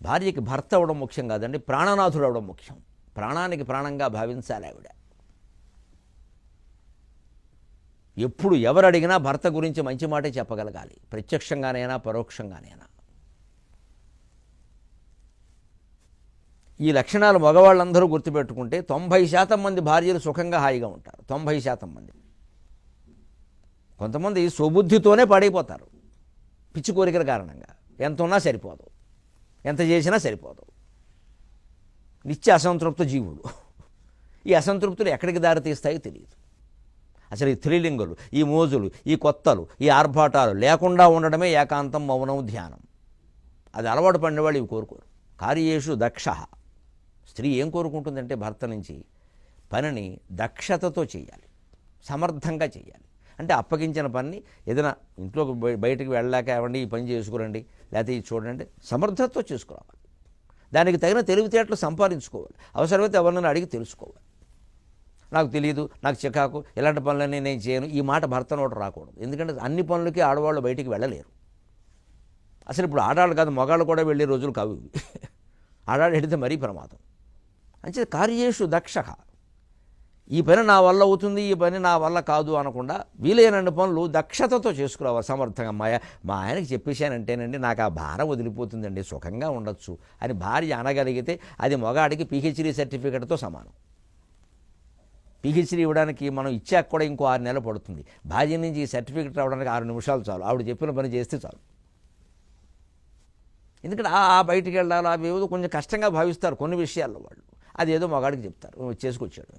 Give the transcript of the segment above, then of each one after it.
భార్యకి భర్త అవ్వడం ముఖ్యం కాదండి, ప్రాణనాథుడు అవ్వడం ముఖ్యం. ప్రాణానికి ప్రాణంగా భావించాలి ఆవిడ. ఎప్పుడు ఎవరు అడిగినా భర్త గురించి మంచి మాటే చెప్పగలగాలి, ప్రత్యక్షంగానైనా పరోక్షంగానైనా. ఈ లక్షణాలు మగవాళ్ళందరూ గుర్తుపెట్టుకుంటే 90% మంది భార్యలు సుఖంగా హాయిగా ఉంటారు. 90% మంది. కొంతమంది స్వబుద్ధితోనే పాడైపోతారు పిచ్చి కోరికల కారణంగా. ఎంత ఉన్నా సరిపోదు, ఎంత చేసినా సరిపోదు. నిత్య అసంతృప్త జీవులు. ఈ అసంతృప్తులు ఎక్కడికి దారి తీస్తాయో తెలియదు. అసలు ఈ త్రిలింగులు, ఈ మోజులు, ఈ కొత్తలు, ఈ ఆర్భాటాలు లేకుండా ఉండడమే ఏకాంతం, మౌనం, ధ్యానం. అది అలవాటు పడిన వాళ్ళు ఇవి కోరుకోరు. కార్యేషు దక్ష. స్త్రీ ఏం కోరుకుంటుందంటే భర్త నుంచి పనిని దక్షతతో చేయాలి, సమర్థంగా చేయాలి. అంటే అప్పగించిన పని ఏదైనా ఇంట్లో బయటికి వెళ్ళాక ఏమండి ఈ పని చేసుకురండి, లేకపోతే ఇది చూడండి, సమర్థతతో చేసుకురావాలి. దానికి తగిన తెలివితేటలు సంపాదించుకోవాలి. అవసరమైతే ఎవరినైనా అడిగి తెలుసుకోవాలి. నాకు తెలియదు, నాకు చికాకు, ఇలాంటి పనులన్నీ నేను చేయను, ఈ మాట భర్త నోట రాకూడదు. ఎందుకంటే అన్ని పనులకి ఆడవాళ్ళు బయటికి వెళ్ళలేరు. అసలు ఇప్పుడు ఆడాళ్ళు కాదు, మగాళ్ళు కూడా వెళ్ళే రోజులు కావు. ఆడాళ్ళు వెళితే మరీ ప్రమాదం. అంటే కార్యేషు దక్ష. ఈ పని నా వల్ల అవుతుంది, ఈ పని నా వల్ల కాదు అనకుండా వీలైనన్ని పనులు దక్షతతో చేసుకురావాలి సమర్థంగా. మా ఆయనకి చెప్పేశానంటేనండి నాకు ఆ భారం వదిలిపోతుందండి, సుఖంగా ఉండొచ్చు అని భార్య అనగలిగితే అది మగాడికి PhD సర్టిఫికెట్తో సమానం. PhD ఇవ్వడానికి మనం ఇచ్చాక కూడా ఇంకో 6 నెలలు పడుతుంది. భార్య నుంచి ఈ సర్టిఫికెట్ రావడానికి 6 నిమిషాలు చాలు. ఆవిడ చెప్పిన పని చేస్తే చాలు. ఎందుకంటే బయటికి వెళ్ళాలి అవి ఏదో కొంచెం కష్టంగా భావిస్తారు కొన్ని విషయాల్లో వాళ్ళు. అది ఏదో మగాడికి చెప్తారు, చేసుకొచ్చాడు.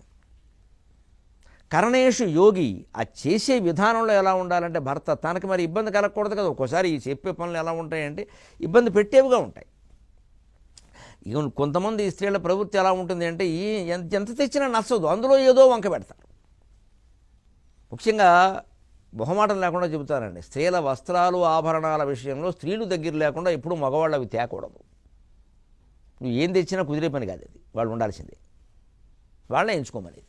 కరణేషు యోగి. ఆ చేసే విధానంలో ఎలా ఉండాలంటే భర్త తనకి మరి ఇబ్బంది కలగకూడదు కదా. ఒక్కోసారి ఈ చెప్పే పనులు ఎలా ఉంటాయంటే ఇబ్బంది పెట్టేవిగా ఉంటాయి. ఇక కొంతమంది స్త్రీల ప్రవృత్తి ఎలా ఉంటుంది అంటే ఎంత తెచ్చినా నచ్చదు, అందులో ఏదో వంక పెడతారు. ముఖ్యంగా మొహమాటం లేకుండా చెబుతారండి, స్త్రీల వస్త్రాలు ఆభరణాల విషయంలో స్త్రీలు దగ్గర లేకుండా ఎప్పుడూ మగవాళ్ళు అవి తేకూడదు. నువ్వు ఏం తెచ్చినా కుదిరే పని కాదు, అది వాళ్ళు ఉండాల్సిందే, వాళ్ళే ఎంచుకోమనేది.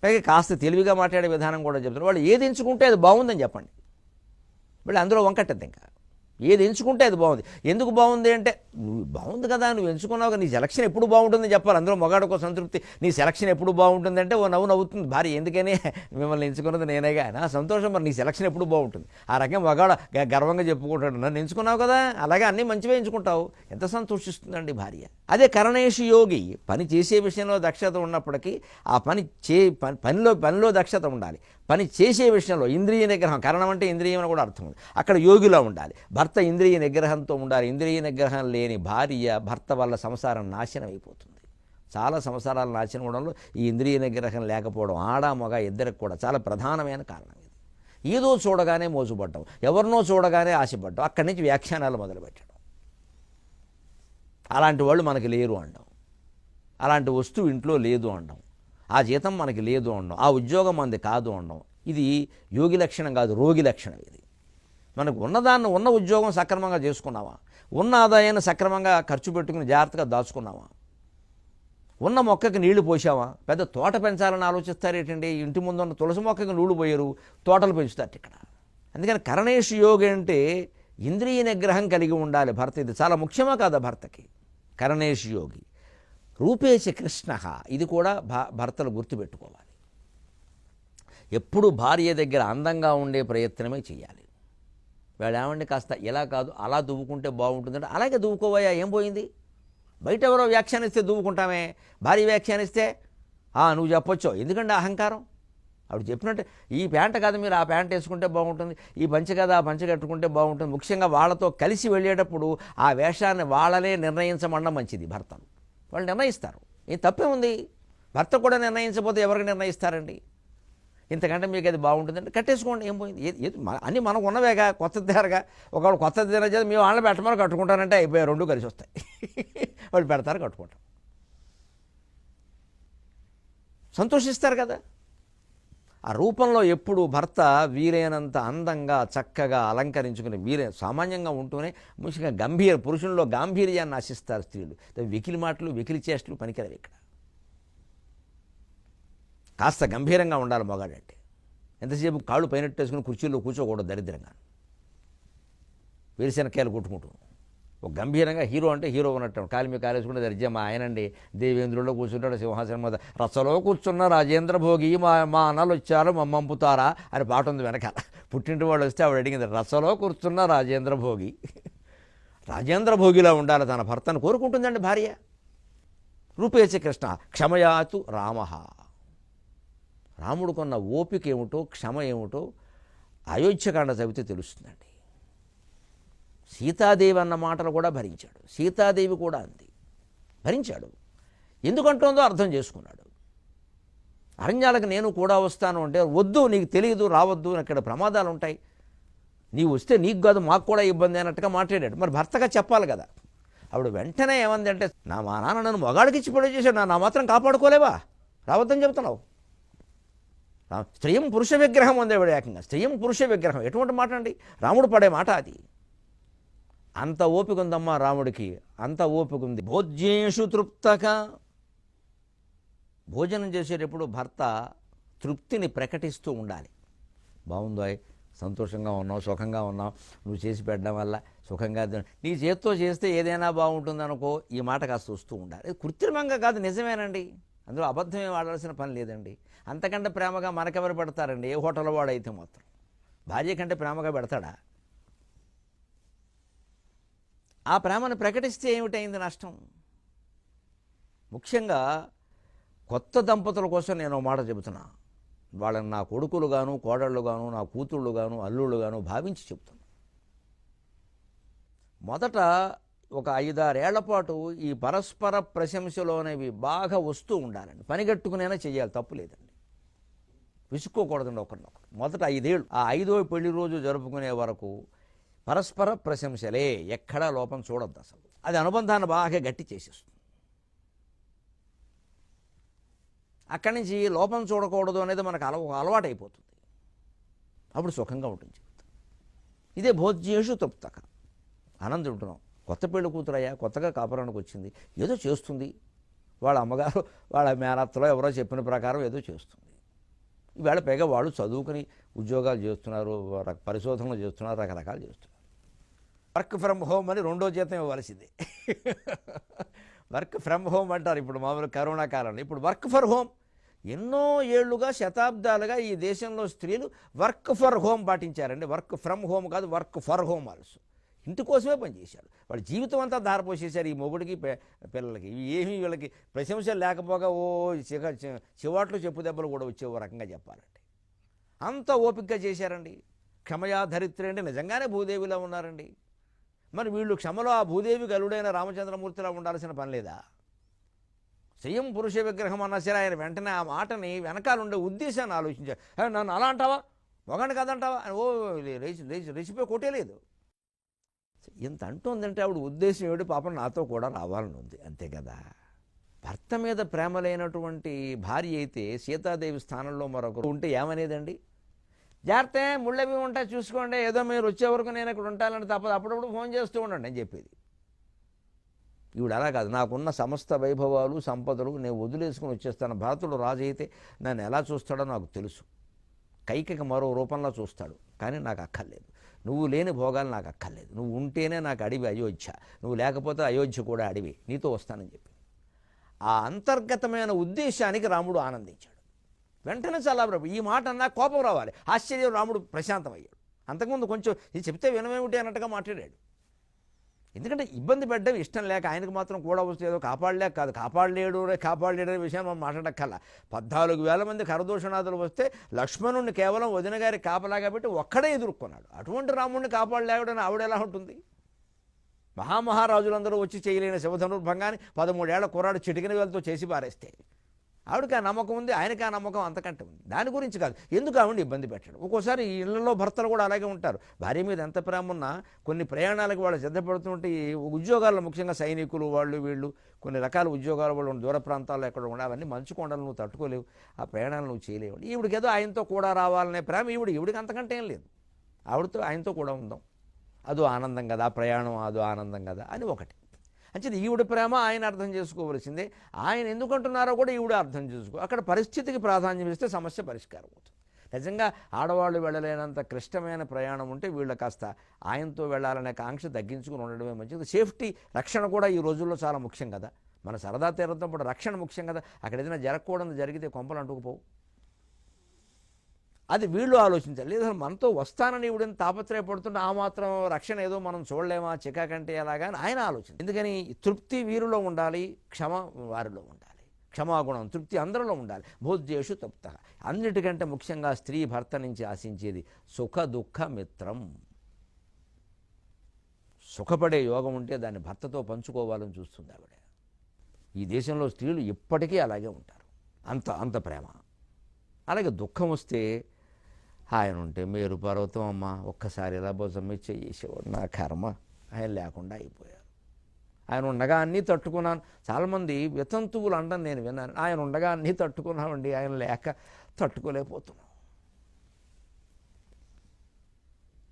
పైగా కాస్త తెలివిగా మాట్లాడే విధానం కూడా చెప్తున్నారు. వాళ్ళు ఏది ఎంచుకుంటే అది బాగుందని చెప్పండి, మళ్ళీ అందులో వంకట్టద్దు. ఇంకా ఏది ఎంచుకుంటే అది బాగుంది. ఎందుకు బాగుంది అంటే నువ్వు బాగుంది కదా, నువ్వు ఎంచుకున్నావు, నీ సెలక్షన్ ఎప్పుడు బాగుంటుందని చెప్పాలి. అందులో మగాడికో సంతృప్తి, నీ సెలక్షన్ ఎప్పుడు బాగుంటుంది అంటే ఓ నవ్వుతుంది భార్య, ఎందుకని మిమ్మల్ని ఎంచుకున్నది నేనేగా, నా సంతోషం, మరి నీ సెలక్షన్ ఎప్పుడు బాగుంటుంది. ఆ రకంగా మగాడు గర్వంగా చెప్పుకుంటాడు, నన్ను ఎంచుకున్నావు కదా, అలాగే అన్నీ మంచివే ఎంచుకుంటావు, ఎంత సంతోషిస్తుందండి భార్య. అదే కరణేషు యోగి. పని చేసే విషయంలో దక్షత ఉన్నప్పటికీ ఆ పనిలో దక్షత ఉండాలి. పని చేసే విషయంలో ఇంద్రియ నిగ్రహం, కరణం అంటే ఇంద్రియం అని కూడా అర్థం ఉంది, అక్కడ యోగిలా ఉండాలి. భర్త ఇంద్రియ నిగ్రహంతో ఉండాలి. ఇంద్రియ నిగ్రహం లేని భార్య భర్త వల్ల సంసారం నాశనం అయిపోతుంది. చాలా సంసారాలు నాశనం అవడంలో ఈ ఇంద్రియ నిగ్రహం లేకపోవడం ఆడ మగ ఇద్దరికి కూడా చాలా ప్రధానమైన కారణం ఇది. ఏదో చూడగానే మోజుపడ్డం, ఎవరినో చూడగానే ఆశపడ్డం, అక్కడి నుంచి వ్యాఖ్యానాలు మొదలుపెట్టడం. అలాంటి వాళ్ళు మనకి లేరు అనడం, అలాంటి వస్తువు ఇంట్లో లేదు అనడం, ఆ జీతం మనకి లేదు అనడం, ఆ ఉద్యోగం మనది కాదు అనడం. ఇది యోగి లక్షణం కాదు, రోగి లక్షణం ఇది. మనకు ఉన్నదాన్ని, ఉన్న ఉద్యోగం సక్రమంగా చేసుకున్నావా, ఉన్న ఆదాయాన్ని సక్రమంగా ఖర్చు పెట్టుకుని జాగ్రత్తగా దాచుకున్నావా, ఉన్న మొక్కకి నీళ్లు పోసావా. పెద్ద తోట పెంచాలని ఆలోచిస్తారేటండి, ఇంటి ముందున్న తులసి మొక్కకి నీళ్లు పోయారు, తోటలు పెంచుతారు ఇక్కడ. అందుకని కరణేషు యోగి అంటే ఇంద్రియ నిగ్రహం కలిగి ఉండాలి భర్త. ఇది చాలా ముఖ్యమా కాదా భర్తకి. కరణేషు యోగి. రూపేశ కృష్ణ. ఇది కూడా భర్తలు గుర్తుపెట్టుకోవాలి. ఎప్పుడు భార్య దగ్గర అందంగా ఉండే ప్రయత్నమే చేయాలి. వాళ్ళు ఏమండి కాస్త ఇలా కాదు అలా దువ్వుకుంటే బాగుంటుందంటే అలాగే దువ్వుకోవయ్యా, ఏం పోయింది. బయట ఎవరో వ్యాఖ్యానిస్తే దువ్వుకుంటామే, భార్య వ్యాఖ్యానిస్తే నువ్వు చెప్పొచ్చో. ఎందుకంటే అహంకారం. ఆవిడ చెప్పినట్టు ఈ ప్యాంట్ కాదు మీరు ఆ ప్యాంట్ వేసుకుంటే బాగుంటుంది, ఈ పంచె కదా ఆ పంచె కట్టుకుంటే బాగుంటుంది. ముఖ్యంగా వాళ్ళతో కలిసి వెళ్ళేటప్పుడు ఆ వేషాన్ని వాళ్ళనే నిర్ణయించమనడం మంచిది. భర్తను వాళ్ళు నిర్ణయిస్తారు, ఏం తప్పే ఉంది. భర్త కూడా నిర్ణయించకపోతే ఎవరికి నిర్ణయిస్తారండి. ఇంతకంటే మీకు అది బాగుంటుందంటే కట్టేసుకోండి, ఏం పోయింది. అన్నీ మనకు ఉన్నవేగా, కొత్తది తేరగా. ఒకవేళ కొత్తది తినచేది మేము వాళ్ళని పెట్టమని కట్టుకుంటానంటే అయిపోయాయి, రెండు కలిసి వస్తాయి. వాళ్ళు పెడతారు, కట్టుకుంటాం, సంతోషిస్తారు కదా. ఆ రూపంలో ఎప్పుడు భర్త వీలైనంత అందంగా చక్కగా అలంకరించుకుని సామాన్యంగా ఉంటూనే ముఖ్యంగా పురుషుల్లో గాంభీర్యాన్ని ఆశిస్తారు స్త్రీలు. వెకిలి మాటలు వెకిలి చేష్టలు పనికిరవి ఇక్కడ. కాస్త గంభీరంగా ఉండాలి మగాడంటే. ఎంతసేపు కాళ్ళు పైనట్టేసుకుని కుర్చీల్లో కూర్చోకూడదు దరిద్రంగా, వేరుశెనక్కాయలు కొట్టుకుంటూ. ఒక గంభీరంగా హీరో అంటే హీరో ఉన్నట్టు కాలి మీద కాలేసుకుంటే దర్జా మా ఆయనండి దేవేంద్రుల్లో కూర్చుంటాడు సింహాసనం మీద రచ్చలో కూర్చున్న రాజేంద్ర భోగి మా అన్నలు వచ్చారు మమ్మంపుతారా అని పాట ఉంది వెనకాల. పుట్టింటి వాళ్ళు వస్తే ఆవిడ అడిగింది రచ్చలో కూర్చున్న రాజేంద్ర భోగి. రాజేంద్ర భోగిలా ఉండాలి తన భర్తను కోరుకుంటుందండి భార్య. రూపేచ కృష్ణ క్షమయాతు రామ. రాముడుకున్న ఓపిక ఏమిటో క్షమ ఏమిటో అయోధ్యకాండ చదివితే తెలుస్తుందండి. సీతాదేవి అన్న మాటలు కూడా భరించాడు. సీతాదేవి కూడా అంది, భరించాడు. ఎందుకంటుందో అర్థం చేసుకున్నాడు. అరణ్యాలకు నేను కూడా వస్తాను అంటే వద్దు, నీకు తెలియదు, రావద్దు, అక్కడ ప్రమాదాలు ఉంటాయి, నీవు వస్తే నీకు కాదు మాకు కూడా ఇబ్బంది అన్నట్టుగా మాట్లాడాడు. మరి భర్తగా చెప్పాలి కదా. ఆవిడ వెంటనే ఏమంది అంటే మా నాన్న నన్ను మగాడికి ఇచ్చి పెళ్లి చేశాడు, నా మాత్రం కాపాడుకోలేవా, రావద్దని చెప్తున్నావు. స్త్రీయం పురుష విగ్రహం ఉంది ఆవిడ ఏకంగా. స్త్రీయం పురుష విగ్రహం ఎటువంటి మాట అండి, రాముడు పడే మాట అది. అంత ఓపిక ఉందమ్మా రాముడికి, అంత ఓపిక ఉంది. భోజ్యేషు తృప్తక, భోజనం చేసేటప్పుడు భర్త తృప్తిని ప్రకటిస్తూ ఉండాలి. బాగుందో, సంతోషంగా ఉన్నావు, సుఖంగా ఉన్నావు, నువ్వు చేసి పెట్టడం వల్ల సుఖంగా, నీ చేత్తో చేస్తే ఏదైనా బాగుంటుంది అనుకో, ఈ మాట కాస్త వస్తూ ఉండాలి. కృత్రిమంగా కాదు, నిజమేనండి, అందులో అబద్ధమే వాడాల్సిన పని లేదండి. అంతకంటే ప్రేమగా మనకెవరు పెడతారండి? ఏ హోటల్ వాడైతే మాత్రం భార్య కంటే ప్రేమగా పెడతాడా? ఆ ప్రేమను ప్రకటిస్తే ఏమిటైంది నష్టం? ముఖ్యంగా కొత్త దంపతుల కోసం నేను మాట చెబుతున్నా. వాళ్ళని నా కొడుకులు గాను, కోడళ్ళు గాను, నా కూతుళ్ళు గాను, అల్లుళ్ళు గాను భావించి చెబుతున్నా. మొదట ఒక 5-6 ఏళ్ల పాటు ఈ పరస్పర ప్రశంసలు అనేవి బాగా వస్తూ ఉండాలండి. పనిగట్టుకునైనా చేయాలి, తప్పు లేదండి, విసుక్కోకూడదండి ఒకరినొకరు. మొదట 5 ఏళ్ళు, ఆ 5వ పెళ్లి రోజు జరుపుకునే వరకు పరస్పర ప్రశంసలే, ఎక్కడా లోపం చూడొద్దు అసలు. అది అనుబంధాన్ని బాగా గట్టి చేసేస్తుంది. అక్కడి నుంచి లోపం చూడకూడదు అనేది మనకు అలవాటు అయిపోతుంది. అప్పుడు సుఖంగా ఉంటుంది జీవితం. ఇదే భోజ్యేషు తృప్తక, ఆనందం ఉంటున్నాం. కొత్త పెళ్లి కూతురయ్యా, కొత్తగా కాపురానికి వచ్చింది, ఏదో చేస్తుంది, వాళ్ళ అమ్మగారు వాళ్ళ మేనత్తలో ఎవరో చెప్పిన ప్రకారం ఏదో చేస్తుంది. ఈవేళ పైగా వాళ్ళు చదువుకుని ఉద్యోగాలు చేస్తున్నారు, పరిశోధనలు చేస్తున్నారు, రకరకాలు చేస్తున్నారు. వర్క్ ఫ్రమ్ హోమ్ అని 2వ జీతం ఇవ్వాల్సిందే. వర్క్ ఫ్రమ్ హోమ్ అంటారు ఇప్పుడు మామూలు కరోనా కాలంలో. ఇప్పుడు వర్క్ ఫర్ హోమ్. ఎన్నో ఏళ్లుగా, శతాబ్దాలుగా ఈ దేశంలో స్త్రీలు వర్క్ ఫర్ హోమ్ పాటించారండి. వర్క్ ఫ్రమ్ హోమ్ కాదు, వర్క్ ఫర్ హోమ్ ఆల్సో. ఇంటి కోసమే పనిచేశారు. వాళ్ళ జీవితం అంతా దారిపోసేశారు ఈ మొగుడికి పిల్లలకి. ఏమీ వీళ్ళకి ప్రశంసలు లేకపోగా చివాట్లు చెప్పు దెబ్బలు కూడా వచ్చేవో రకంగా చెప్పాలంటే అంత ఓపికగా చేశారండి. క్షమయా ధరిత్రి అంటే నిజంగానే భూదేవిలా ఉన్నారండి. మరి వీళ్ళు క్షమలో ఆ భూదేవికి అల్లుడైన రామచంద్రమూర్తిలా ఉండాల్సిన పని లేదా? స్వయం పురుష విగ్రహం అన్నా సరే ఆయన వెంటనే ఆ మాటని వెనకాలండే ఉద్దేశాన్ని ఆలోచించారు. నన్ను అలా అంటావా, మొగాని కదంటావా అని రెసిపీ కొట్టేలేదు. ఇంత అంటుందంటే ఆవిడ ఉద్దేశం ఏమిటి? పాపం నాతో కూడా రావాలని ఉంది, అంతే కదా. భర్త మీద ప్రేమ లేనటువంటి భార్య అయితే సీతాదేవి స్థానంలో మరొకరు ఉంటే ఏమనేదండి? జాగ్రత్త, ముళ్ళవి ఉంటాయి చూసుకోండి, ఏదో మీరు వచ్చే వరకు నేను ఇక్కడ ఉంటానంటే తప్పదు, అప్పుడప్పుడు ఫోన్ చేస్తూ ఉండండి అని చెప్పేది. ఈవిడ అలా కాదు, నాకున్న సమస్త వైభవాలు సంపదలు నేను వదిలేసుకుని వచ్చేస్తాను. భరతుడు రాజు అయితే నన్ను ఎలా చూస్తాడో నాకు తెలుసు, కైకకి మరో రూపంలో చూస్తాడు, కానీ నాకు అక్కర్లేదు. నువ్వు లేని భోగాలు నాకు అక్కర్లేదు, నువ్వు ఉంటేనే నాకు అడివి అయోధ్య, నువ్వు లేకపోతే అయోధ్య కూడా అడివి, నీతో వస్తానని చెప్పి ఆ అంతర్గతమైన ఉద్దేశానికి రాముడు ఆనందించాడు. వెంటనే చాలా ఈ మాట అన్నా కోపం రావాలి, ఆశ్చర్యం, రాముడు ప్రశాంతమయ్యాడు. అంతకుముందు కొంచెం ఇది చెప్తే వినమేమిటి అన్నట్టుగా మాట్లాడాడు. ఎందుకంటే ఇబ్బంది పెట్టడం ఇష్టం లేక, ఆయనకు మాత్రం కూడా వస్తే ఏదో కాపాడలేక కాదు, కాపాడలేడు అనే విషయాన్ని మనం మాట్లాడక్కల్లా. 14,000 మంది కరదూషణాదులు వస్తే లక్ష్మణుడిని కేవలం వదిన గారి కాపలాగా పెట్టి ఒక్కడే ఎదుర్కొన్నాడు. అటువంటి రాముడిని కాపాడలేడని ఆవిడ ఎలా ఉంటుంది? మహామహారాజులందరూ వచ్చి చేయలేని శివధనుర్భంగాన్ని 13 ఏళ్ల కుర్రాడు చిటికిన వేలతో చేసి పారేస్తే ఆవిడకి ఆ నమ్మకం ఉంది, ఆయనకి ఆ నమ్మకం అంతకంటే ఉంది. దాని గురించి కాదు, ఎందుకు ఆవిడ ఇబ్బంది పెట్టాడు. ఒక్కోసారి ఈ ఇళ్లలో భర్తలు కూడా అలాగే ఉంటారు. భార్య మీద ఎంత ప్రేమ ఉన్నా కొన్ని ప్రయాణాలకు వాళ్ళు సిద్ధపడుతుంటే ఉద్యోగాల్లో, ముఖ్యంగా సైనికులు వాళ్ళు వీళ్ళు కొన్ని రకాల ఉద్యోగాలు వాళ్ళు దూర ప్రాంతాల్లో ఎక్కడ ఉండే అవన్నీ మంచు కొండలు నువ్వు తట్టుకోలేవు, ఆ ప్రయాణాలు నువ్వు చేయలేవు. ఈవిడికి ఏదో ఆయనతో కూడా రావాలనే ప్రేమ ఈవిడికి అంతకంటే ఏం లేదు. ఆవిడతో ఆయనతో కూడా ఉందాం, అదో ఆనందం కదా, ప్రయాణం అదో ఆనందం కదా అని ఒకటి. అంచేది ఈవిడ ప్రేమ ఆయన అర్థం చేసుకోవలసిందే. ఆయన ఎందుకంటున్నారో కూడా ఈవిడ అర్థం చేసుకో. అక్కడ పరిస్థితికి ప్రాధాన్యం ఇస్తే సమస్య పరిష్కారం అవుతుంది. నిజంగా ఆడవాళ్ళు వెళ్ళలేనంత క్లిష్టమైన ప్రయాణం ఉంటే వీళ్ళు కాస్త ఆయనతో వెళ్ళాలనే కాంక్ష తగ్గించుకుని ఉండడమే మంచిది. సేఫ్టీ, రక్షణ కూడా ఈ రోజుల్లో చాలా ముఖ్యం కదా. మన సరదా తీరుతున్నప్పుడు రక్షణ ముఖ్యం కదా. అక్కడ ఏదైనా జరగకూడదు జరిగితే కొంపలు అంటుకుపోవు. అది వీళ్ళు ఆలోచించాలి. లేదా మనతో వస్తానని ఇవిడని తాపత్రయపడుతుంటే ఆ మాత్రం రక్షణ ఏదో మనం చూడలేమా, చికాకంటే ఎలాగా అని ఆయన ఆలోచన. ఎందుకని తృప్తి వీరిలో ఉండాలి, క్షమ వారిలో ఉండాలి, క్షమాగుణం తృప్తి అందరిలో ఉండాలి. భోజ్యేషు తప్త. అన్నిటికంటే ముఖ్యంగా స్త్రీ భర్త నుంచి ఆశించేది సుఖ దుఃఖ మిత్రం. సుఖపడే యోగం ఉంటే దాన్ని భర్తతో పంచుకోవాలని చూస్తుంది ఆవిడ. ఈ దేశంలో స్త్రీలు ఇప్పటికీ అలాగే ఉంటారు, అంత అంత ప్రేమ. అలాగే దుఃఖం వస్తే ఆయన ఉంటే మేరు పర్వతం అమ్మ, ఒక్కసారి ఇలా భుజం మీద చేసేవాడు, నా కర్మ, ఆయన లేకుండా అయిపోయారు. ఆయన ఉండగా అన్నీ తట్టుకున్నాను. చాలామంది వితంతువులు అంటాం నేను విన్నాను, ఆయన ఉండగా అన్నీ తట్టుకున్నామండి, ఆయన లేక తట్టుకోలేకపోతున్నాం.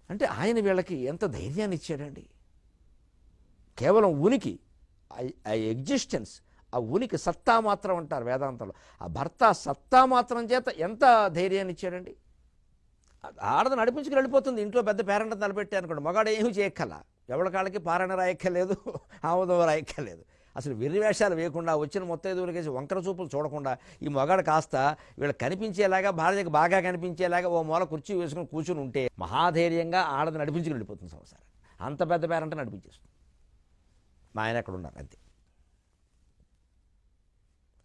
అంటే ఆయన వీళ్ళకి ఎంత ధైర్యాన్ని ఇచ్చాడండి. కేవలం ఉనికి, ఆ ఎగ్జిస్టెన్స్, ఆ ఉనికి, సత్తా మాత్రం అంటారు వేదాంతంలో. ఆ భర్త సత్తా మాత్రం చేత ఎంత ధైర్యాన్ని ఇచ్చాడండి. ఆడది నడిపించుకుని వెళ్ళిపోతుంది. ఇంట్లో పెద్ద పేరెంట్ తలపెట్టి అనుకోండి, మగాడు ఏమీ చేయక్కల, ఎవరి కాళ్ళకి పారాయణ రాయక్కర్లేదు, ఆమోదం రాయక్కర్లేదు. అసలు వెర్రివేషాలు వేయకుండా, వచ్చిన మొత్తం ఎదురుకేసి వంకర చూపులు చూడకుండా ఈ మగాడు కాస్త వీళ్ళు కనిపించేలాగా, భార్యకి బాగా కనిపించేలాగా ఓ మూల కుర్చీ వేసుకుని కూర్చుని ఉంటే మహాధైర్యంగా ఆడది నడిపించుకుని వెళ్ళిపోతుంది సంసారం. అంత పెద్ద పేరెంట్ నడిపించేస్తుంది. మా ఆయన ఎక్కడ ఉన్నారు అంతే.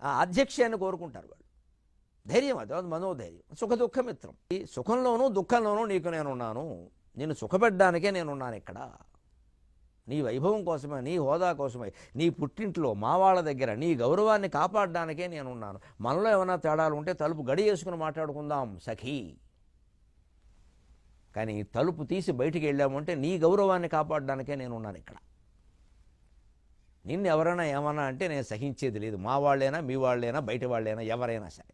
ఆ అధ్యక్షాన్ని కోరుకుంటారు వాళ్ళు. ధైర్యం, అది మనోధైర్యం. సుఖ దుఃఖ మిత్రం. ఈ సుఖంలోనూ దుఃఖంలోనూ నీకు నేనున్నాను, నేను సుఖపెట్టడానికే నేనున్నాను ఇక్కడ. నీ వైభవం కోసమే, నీ హోదా కోసమే, నీ పుట్టింట్లో మా వాళ్ళ దగ్గర నీ గౌరవాన్ని కాపాడడానికే నేనున్నాను. మనలో ఏమైనా తేడాలు ఉంటే తలుపు గడి వేసుకుని మాట్లాడుకుందాం సఖీ. కానీ తలుపు తీసి బయటికి వెళ్ళామంటే నీ గౌరవాన్ని కాపాడడానికే నేనున్నాను ఇక్కడ. నిన్ను ఎవరైనా ఏమన్నా అంటే నేను సహించేది లేదు. మా వాళ్ళైనా, మీ వాళ్ళైనా, బయట వాళ్ళైనా, ఎవరైనా సరే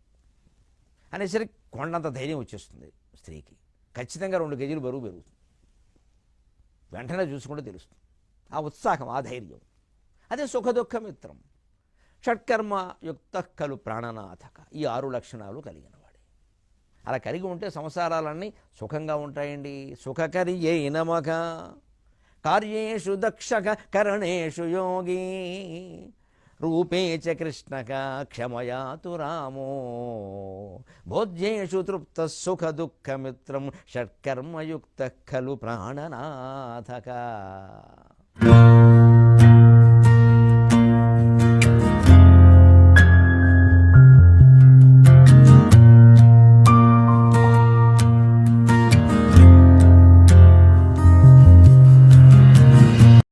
అనేసరికి కొండంత ధైర్యం వచ్చేస్తుంది స్త్రీకి. ఖచ్చితంగా 2 కేజీలు బరువు పెరుగుతుంది. వెంటనే చూసుకుంటే తెలుస్తుంది ఆ ఉత్సాహం, ఆ ధైర్యం. అదే సుఖ దుఃఖ మిత్రం. షట్కర్మ యుక్త కలు ప్రాణనాథక. ఈ 6 లక్షణాలు కలిగిన వాడే. అలా కలిగి ఉంటే సంసారాలన్నీ సుఖంగా ఉంటాయండి. సుఖకరి ఏ నమక కార్యేషు దక్షక కరణేషు యోగి రూపే చ కృష్ణక క్షమయాతు రామో భోజ్యేషు తృప్త సుఖ దుఃఖ మిత్రం షట్కర్మయుక్త ఖలు ప్రాణనాథక.